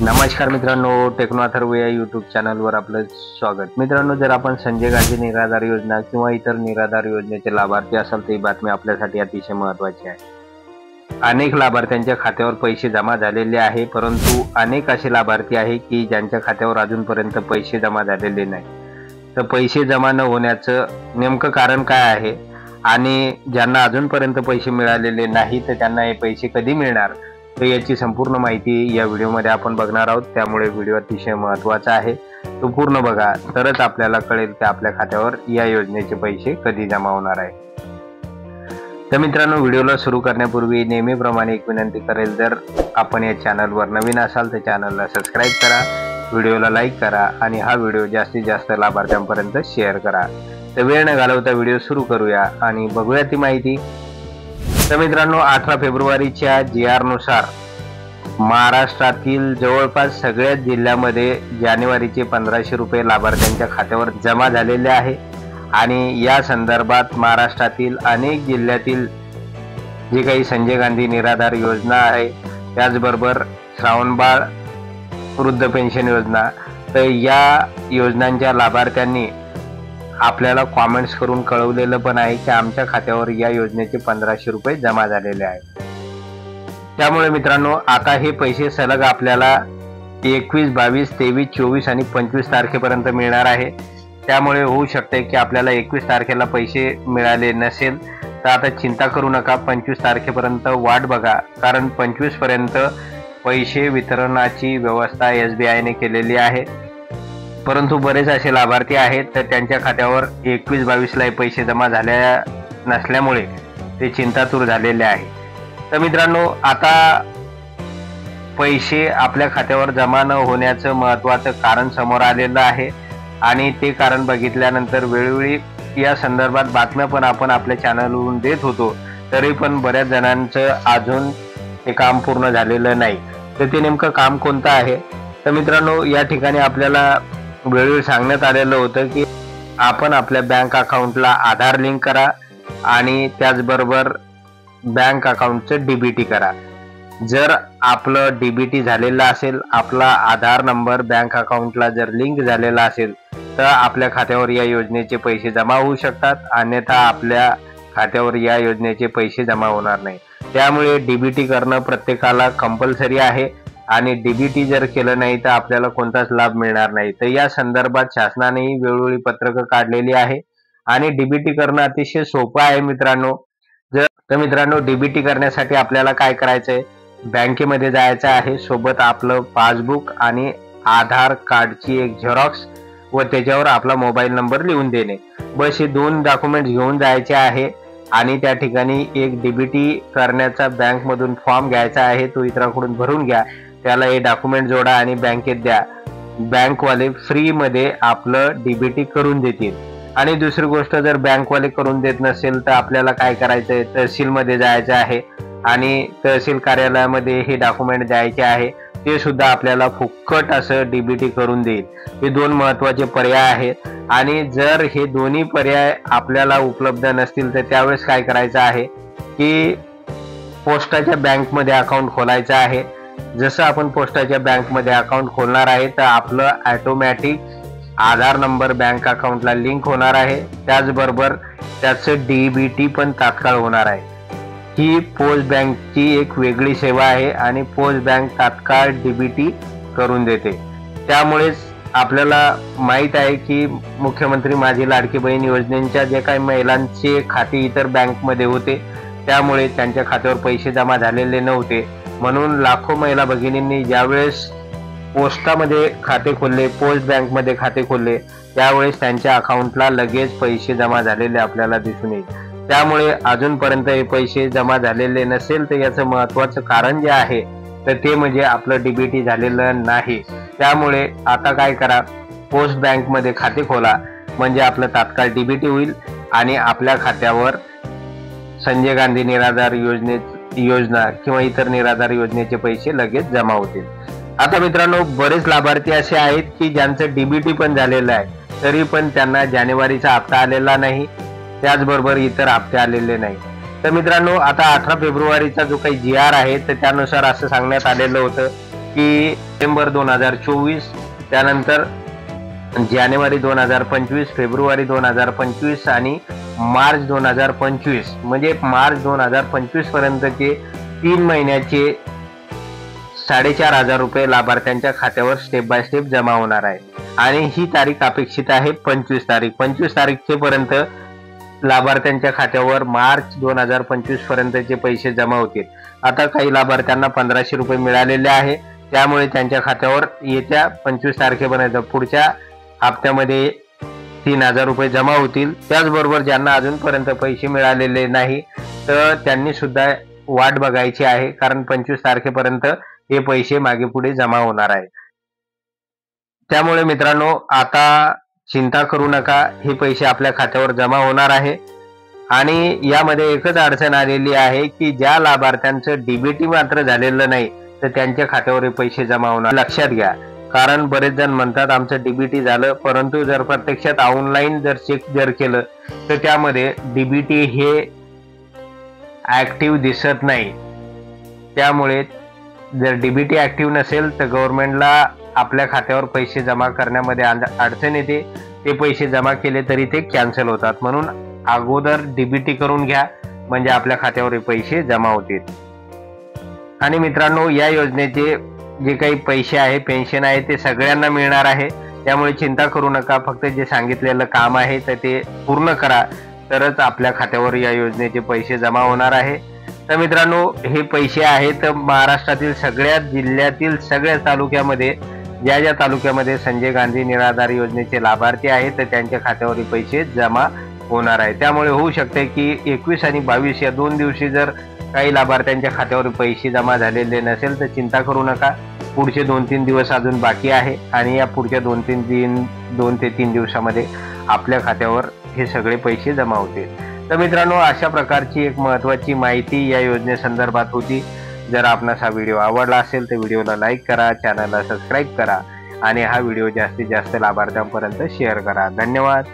नमस्कार मित्रांनो, टेक्नो अथर्व या यूट्यूब चॅनलवर आपलं स्वागत। मित्रांनो, जर आपण संजय गांधी निराधार योजना किंवा इतर निराधार योजनेचे लाभार्थी असाल तर ही बातमी आपल्यासाठी अतिशय महत्त्वाची आहे। अनेक लाभार्थ्यांच्या खात्यावर पैसे जमा झालेले आहे, परंतु अनेक असे लाभार्थी आहे की ज्यांच्या खात्यावर अजूनपर्यंत पैसे जमा झालेले नाही। तर पैसे जमा न होण्याचं नेमकं कारण काय आहे आणि ज्यांना अजूनपर्यंत पैसे मिळालेले नाही तर त्यांना हे पैसे कधी मिळणार, तर याची संपूर्ण माहिती या व्हिडिओमध्ये आपण बघणार आहोत। त्यामुळे व्हिडिओ अतिशय महत्त्वाचा आहे, तो पूर्ण बघा, तरच आपल्याला कळेल की आपल्या खात्यावर या योजनेचे पैसे कधी जमा होणार आहे। तर मित्रांनो, व्हिडिओला सुरू करण्यापूर्वी नेहमीप्रमाणे एक विनंती करेल, जर आपण या चॅनलवर नवीन असाल तर चॅनलला सबस्क्राईब करा, व्हिडिओला लाईक करा आणि हा व्हिडिओ जास्तीत जास्त लाभार्थ्यांपर्यंत शेअर करा। तर वेळ न घालवता व्हिडिओ सुरू करूया आणि बघूया ती माहिती। तर मित्रांनो, 18 फेब्रुवारीच्या GR नुसार महाराष्ट्रातील जवळपास सगळ्याच जिल्ह्यामध्ये जानेवारीचे 1500 रुपये लाभार्थ्यांच्या खात्यावर जमा झालेले आहे आणि या संदर्भात महाराष्ट्रातील अनेक जिल्ह्यातील जे काही संजय गांधी निराधार योजना आहे, त्याचबरोबर श्रावणबाळ वृद्ध पेन्शन योजना, तर या योजनांच्या लाभार्थ्यांनी आपल्याला कॉमेंट्स करून कळवलेलं पण आहे की आमच्या खात्यावर या योजनेचे 1500 रुपये जमा झालेले आहेत। त्यामुळे मित्रांनो, आता हे पैसे सलग आपल्याला 21, 22, 23, 24 आणि 25 तारखेपर्यंत मिळणार आहे। त्यामुळे होऊ शकते की आपल्याला 21 तारखेला पैसे मिळाले नसेल तर आता चिंता करू नका, 25 तारखेपर्यंत वाट बघा, कारण 25 पर्यंत पैसे वितरणाची व्यवस्था SBI ने केलेली आहे। परंतु बरेच असे लाभार्थी आहेत तर त्यांच्या खात्यावर 21, 22 ला पैसे जमा झाले नसल्यामुळे ते चिंतातूर झालेले आहे। तर मित्रांनो, आता पैसे आपल्या खात्यावर जमा न होण्याचं महत्त्वाचं कारण समोर आलेलं आहे आणि ते कारण बघितल्यानंतर वेळोवेळी या संदर्भात बातम्या पण आपण आपल्या चॅनलवरून देत होतो, तरी पण बऱ्याच जणांचं अजून ते काम पूर्ण झालेलं नाही। तर ते नेमकं काम कोणतं आहे, तर मित्रांनो, या ठिकाणी आपल्याला वेळोवेळी सांगण्यात आलेलं होतं की आपण आपल्या बँक अकाउंटला आधार लिंक करा आणि त्याचबरोबर बँक अकाउंटचं DBT करा। जर आपलं DBT झालेलं असेल, आपला आधार नंबर बँक अकाउंटला जर लिंक झालेला असेल तर आपल्या खात्यावर या योजनेचे पैसे जमा होऊ शकतात, अन्यथा आपल्या खात्यावर या योजनेचे पैसे जमा होणार नाही। त्यामुळे DBT करणं प्रत्येकाला कंपल्सरी आहे आणि DBT जर केलं नाही तर आपल्याला कोणताच लाभ मिळणार नाही। तर या संदर्भात शासनानेही वेळोवेळी पत्रकं काढलेली आहे आणि DBT करणं अतिशय सोपं आहे मित्रांनो। तर मित्रांनो, DBT करण्यासाठी आपल्याला काय करायचंय, बँकेमध्ये जायचं आहे, सोबत आपलं पासबुक आणि आधार कार्डची एक झेरॉक्स व त्याच्यावर आपला मोबाईल नंबर लिहून देणे, बस हे 2 डॉक्युमेंट्स घेऊन जायचे आहे आणि त्या ठिकाणी एक DBT करण्याचा बँकमधून फॉर्म घ्यायचा आहे, तो इतरांकडून भरून घ्या, त्याला हे डॉक्युमेंट जोडा आणि बँकेत द्या। बँकवाले फ्रीमध्ये आपलं DBT करून देतील। आणि दुसरी गोष्ट, जर बँकवाले करून देत नसेल तर आपल्याला काय करायचंय, तहसीलमध्ये जायचं आहे आणि तहसील कार्यालयामध्ये हे डॉक्युमेंट द्यायचे आहे, ते सुद्धा आपल्याला फुकट असं DBT करून देईल। हे 2 महत्त्वाचे पर्याय आहेत आणि जर हे दोन्ही पर्याय आपल्याला उपलब्ध नसतील तर त्यावेळेस काय करायचं आहे की पोस्टाच्या बँकमध्ये अकाउंट खोलायचं आहे। जसं आपण पोस्टाच्या बँकमध्ये अकाउंट खोलणार आहे तर आपलं ऑटोमॅटिक आधार नंबर बँक अकाउंटला लिंक होणार आहे, त्याचबरोबर त्याचं DBT पण तात्काळ होणार आहे। ही पोस्ट बँकची एक वेगळी सेवा आहे आणि पोस्ट बँक तात्काळ DBT करून देते। त्यामुळेच आपल्याला माहीत आहे की मुख्यमंत्री माझी लाडकी बहीण योजनेच्या जे काही महिलांचे खाते इतर बँकमध्ये होते त्यामुळे त्यांच्या खात्यावर पैसे जमा झालेले नव्हते, म्हणून लाखो महिला भगिनींनी ज्यावेळेस पोस्टामध्ये खाते खोलले, पोस्ट बँकमध्ये खाते खोलले, त्यावेळेस त्यांच्या अकाउंटला लगेच पैसे जमा झालेले आपल्याला दिसून येईल। त्यामुळे अजूनपर्यंत हे पैसे जमा झालेले नसेल तर याचं महत्त्वाचं कारण जे आहे तर ते म्हणजे आपलं DBT झालेलं नाही। त्यामुळे आता काय करा, पोस्ट बँकमध्ये खाते खोला, म्हणजे आपलं तात्काळ DBT होईल आणि आपल्या खात्यावर संजय गांधी निराधार योजना किंवा इतर निराधार योजनेचे पैसे लगेच जमा होतील। आता मित्रांनो, बरेच लाभार्थी असे आहेत की ज्यांचं DBT पण झालेलं आहे, तरी पण त्यांना जानेवारीचा हप्ता आलेला नाही, त्याचबरोबर इतर हप्ते आलेले नाही। तर मित्रांनो, आता 18 फेब्रुवारीचा जो काही GR आहे तर त्यानुसार असं सांगण्यात आलेलं होतं की डिसेंबर 2024, त्यानंतर जानेवारी 2025, फेब्रुवारी 2025 आणि मार्च 2025, म्हणजे मार्च 2025 पर्यंतचे 3 महिन्याचे 4,500 रुपये लाभार्थ्यांच्या खात्यावर स्टेप बाय स्टेप जमा होणार आहे. आणि ही तारीख अपेक्षित आहे 25 तारीख. 25 तारखेपर्यंत लाभार्थ्यांच्या खात्यावर मार्च 2025 पर्यंतचे पैसे जमा होतील. आता काही लाभार्थ्यांना 1,500 रुपये मिळालेले आहे, त्यामुळे त्यांच्या खात्यावर येत्या 25 तारखेपर्यंत पुढच्या हप्त्यामध्ये 3,000 रुपये जमा होतील. त्याचबरोबर ज्यांना अजूनपर्यंत पैसे मिळालेले नाही तर त्यांनी सुद्धा वाट बघायची आहे, कारण 25 तारखेपर्यंत हे पैसे मागे पुढे जमा होणार आहे. त्यामुळे मित्रांनो, आता चिंता करू नका, हे पैसे आपल्या खात्यावर जमा होणार आहे. आणि यामध्ये एकच अडचण आलेली आहे की ज्या लाभार्थ्यांचं डीबीटी मात्र झालेलं नाही तर त्यांच्या खात्यावर हे पैसे जमा होणार. लक्षात घ्या, कारण बरेच जण म्हणतात आमचं डीबीटी झालं, परंतु जर प्रत्यक्षात ऑनलाईन जर चेक जर केलं तर त्यामध्ये डीबीटी हे ऍक्टिव्ह दिसत नाही. त्यामुळे जर डीबीटी ऍक्टिव्ह नसेल तर गव्हर्नमेंटला आपल्या खात्यावर पैसे जमा करण्यामध्ये अडचण येते. ते पैसे जमा केले तरी ते कॅन्सल होतात. म्हणून अगोदर डीबीटी करून घ्या, म्हणजे आपल्या खात्यावर हे पैसे जमा होतील. आणि मित्रांनो, या योजनेचे जे काही पैसे आहे, पेन्शन आहे, ते सगळ्यांना मिळणार आहे. त्यामुळे चिंता करू नका, फक्त जे सांगितलेलं काम आहे तर ते पूर्ण करा, तरच आपल्या खात्यावर या योजनेचे पैसे जमा होणार आहे. तर मित्रांनो, हे पैसे आहेत महाराष्ट्रातील सगळ्या जिल्ह्यातील सगळ्या तालुक्यामध्ये, ज्या ज्या तालुक्यामध्ये संजय गांधी निराधार योजनेचे लाभार्थी आहेत तर त्यांच्या खात्यावर हे पैसे जमा होणार आहे. त्यामुळे होऊ शकते की 21 आणि 22 या 2 दिवशी जर काही लाभार्थ्यांच्या खात्यावर पैसे जमा झालेले नसेल तर चिंता करू नका. पुढचे 2-3 दिवस अजून बाकी आहे आणि या पुढच्या 2 ते 3 दिवसामध्ये आपल्या खात्यावर हे सगळे पैसे जमा होतील. तर मित्रांनो, अशा प्रकारची एक महत्त्वाची माहिती या योजनेसंदर्भात होती. जर आपणास हा व्हिडिओ आवडला असेल तर व्हिडिओला लाईक करा, चॅनलला सबस्क्राईब करा आणि हा व्हिडिओ जास्तीत जास्त लाभार्थ्यांपर्यंत शेअर करा. धन्यवाद.